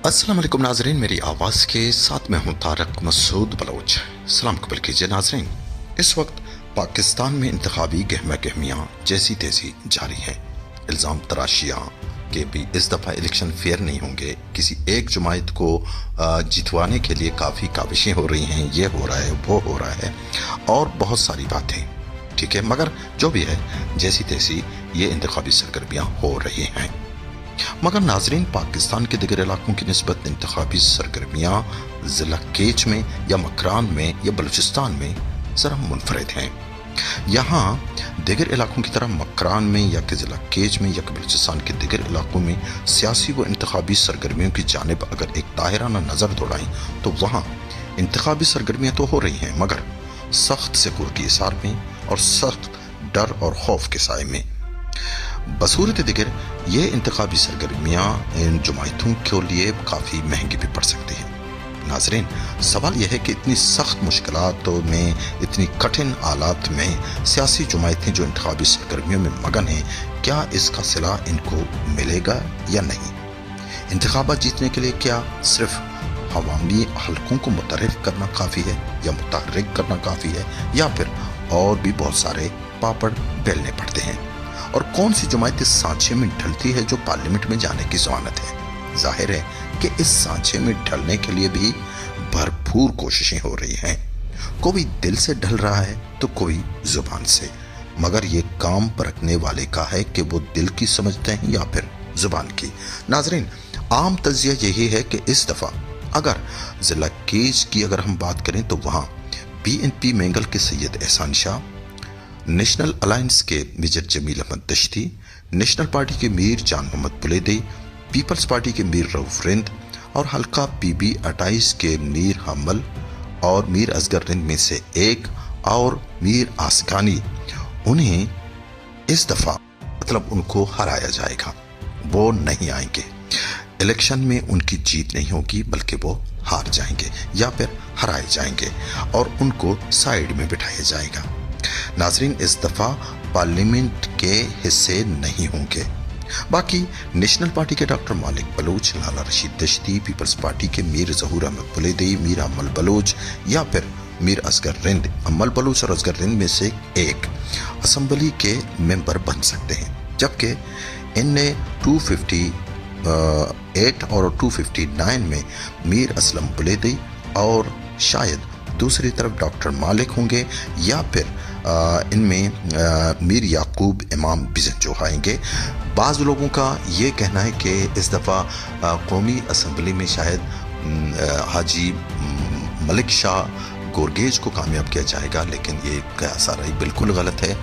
अस्सलाम वालेकुम नाजरीन, मेरी आवाज़ के साथ मैं हूं तारक मसूद बलोच। सलाम कबूल कीजिए नाजरीन। इस वक्त पाकिस्तान में इंतखाबी गहमा गहमियाँ जैसी तेज़ी जारी हैं। इल्ज़ाम तराशियाँ कि भी इस दफ़ा इलेक्शन फेयर नहीं होंगे, किसी एक जमात को जितवाने के लिए काफ़ी काविशें हो रही हैं, ये हो रहा है वो हो रहा है और बहुत सारी बातें, ठीक है। मगर जो भी है जैसी तैसी ये इंतखाबी सरगर्मियाँ हो रही हैं। मगर नाजरीन, पाकिस्तान के दिगर इलाकों की निस्बत इंतखाबी सरगर्मियाँ ज़िला केच में या मकरान में या बलूचिस्तान में ज़रा मुनफरद हैं। यहाँ दिगर इलाकों की तरह मकरान में या कि ज़िला केच में या कि बलूचिस्तान के दिगर इलाकों में सियासी व इंतखाबी सरगर्मियों की जानिब अगर एक ताहिराना नज़र दौड़ाएं तो वहाँ इंतखाबी सरगर्मियाँ तो हो रही हैं, मगर सख्त सिक्योरिटी हिसार में और सख्त डर और खौफ के साए में। बसूरत दिगर ये इंतखाबी सरगर्मियाँ इन जमातों के लिए काफ़ी महंगी भी पड़ सकती हैं। नाजरीन, सवाल यह है कि इतनी सख्त मुश्किलात में, इतनी कठिन हालात में सियासी जमातें जो इंतखाबी सरगर्मियों में मगन हैं, क्या इसका सिला इनको मिलेगा या नहीं? इंतखाबात जीतने के लिए क्या सिर्फ अवामी हलकों को मुतहर्रिक करना काफ़ी है या मुतहर्रिक करना काफ़ी है, या फिर और भी बहुत सारे पापड़ बेलने पड़ते हैं? और कौन सी जमात इस सांचे में ढलती है जो पार्लियामेंट में जाने की ज़मानत है? जाहिर है कि इस सांचे में ढलने के लिए भी भरपूर कोशिशें हो रही हैं। कोई दिल से ढल रहा है तो कोई जुबान से, मगर ये काम परखने वाले का है कि वो दिल की समझते हैं या फिर जुबान की। नाजरीन, आम तज्जिया यही है कि इस दफ़ा अगर ज़िला केच की अगर हम बात करें तो वहाँ BNP मैंगल के सैयद एहसान शाह, नेशनल अलायंस के major Jamil Ahmed Dashti, national party के मीर जान मोहम्मद बुलेदी, पीपल्स पार्टी के मीर रऊफ रिंद और हल्का PB 28 के मीर हमल और मीर असगर रिंद में से एक और मीर आसगानी, उन्हें इस दफ़ा मतलब उनको हराया जाएगा। वो नहीं आएंगे, इलेक्शन में उनकी जीत नहीं होगी बल्कि वो हार जाएंगे या फिर हराए जाएंगे और उनको साइड में बिठाया जाएगा। नाजरीन, इस दफ़ा पार्लियामेंट के हिस्से नहीं होंगे। बाकी नेशनल पार्टी के डॉक्टर मालिक बलोच, लाला रशीद दश्ती, पीपल्स पार्टी के मीर ज़हूर अहमद बुलेदी, मीर अमल बलोच या फिर मीर असगर रिंद, अमल बलोच और असगर रिंद में से एक असम्बली के मेंबर बन सकते हैं। जबकि इनने 258 और 259 में मीर असलम बुलेदी और शायद दूसरी तरफ डॉक्टर मालिक होंगे या फिर इनमें मीर याकूब इमाम बिजन आएंगे। बाज़ लोगों का ये कहना है कि इस दफ़ा कौमी असम्बली में शायद हाजी मलिक शाह गोरगेज को कामयाब किया जाएगा, लेकिन ये सारा बिल्कुल गलत है।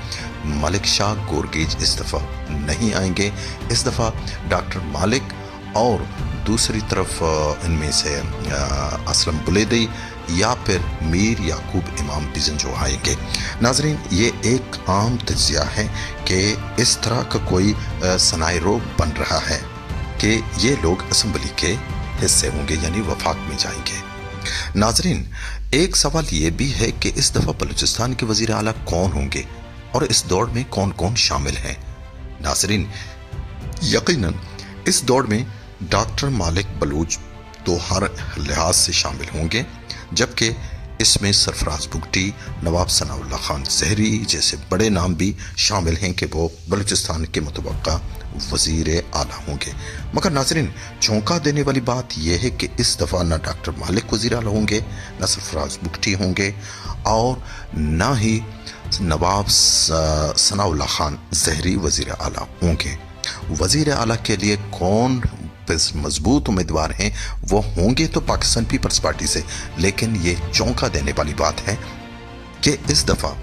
मलिक शाह गोरगेज इस दफ़ा नहीं आएंगे। इस दफ़ा डॉक्टर मालिक और दूसरी तरफ इनमें से असलम बुलेदी या फिर मीर याकूब इमाम बिजन जो आएंगे। नाजरीन, ये एक आम तज्जिया है कि इस तरह का कोई सनायरो बन रहा है कि ये लोग असम्बली के हिस्से होंगे यानी वफाक में जाएंगे। नाजरीन, एक सवाल ये भी है कि इस दफ़ा बलूचिस्तान के वज़ीर आला कौन होंगे और इस दौड़ में कौन कौन शामिल हैं? नाजरीन, यकीनन इस दौड़ में डॉक्टर मालिक बलूच तो हर लिहाज से शामिल होंगे, जबकि इसमें सरफराज बुगटी, नवाब सनाउल्लाह खान ज़हरी जैसे बड़े नाम भी शामिल हैं कि वो बलूचिस्तान के मुतवक्का वज़ीर आला होंगे। मगर नाज़रीन, चौंका देने वाली बात यह है कि इस दफ़ा ना डॉक्टर मालिक वज़ीर आला होंगे, ना सरफराज बुगटी होंगे और ना ही नवाब सनाउल्लाह खान ज़हरी वज़ीर आला होंगे। वज़ीर आला के लिए कौन मजबूत उम्मीदवार हैं वो होंगे तो पाकिस्तान पीपल्स पार्टी से, लेकिन ये चौंका देने वाली बात है कि इस दफ़ा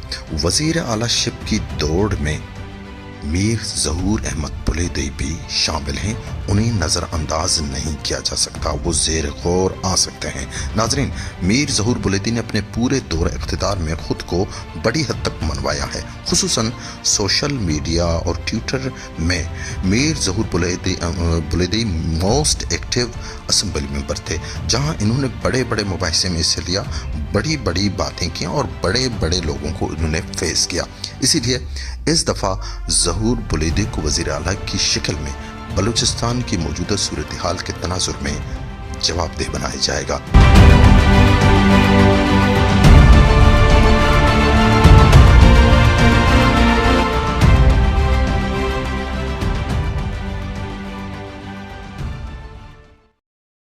वज़ीर आला शिप की दौड़ में मीर ज़हूर अहमद बुलेदी भी शामिल हैं। उन्हें नज़रअंदाज नहीं किया जा सकता, वो ज़ेर गौर आ सकते हैं। नाजरीन, मीर ज़हूर बुलेदी ने अपने पूरे दौर इख्तिदार में ख़ुद को बड़ी हद तक मनवाया है। खुसूसन सोशल मीडिया और ट्विटर में Mir Zahoor Buledi most active assembly member थे, जहां इन्होंने बड़े बड़े मुबाहिसे में हिस्सा लिया, बड़ी बड़ी बातें की और बड़े बड़े लोगों को इन्होंने फेस किया। इसीलिए इस दफ़ा ज़हूर बुलेदी को वज़ीर आला की शक्ल में बलूचिस्तान की मौजूदा सूरत हाल के तनाजुर में जवाबदेह बनाया जाएगा।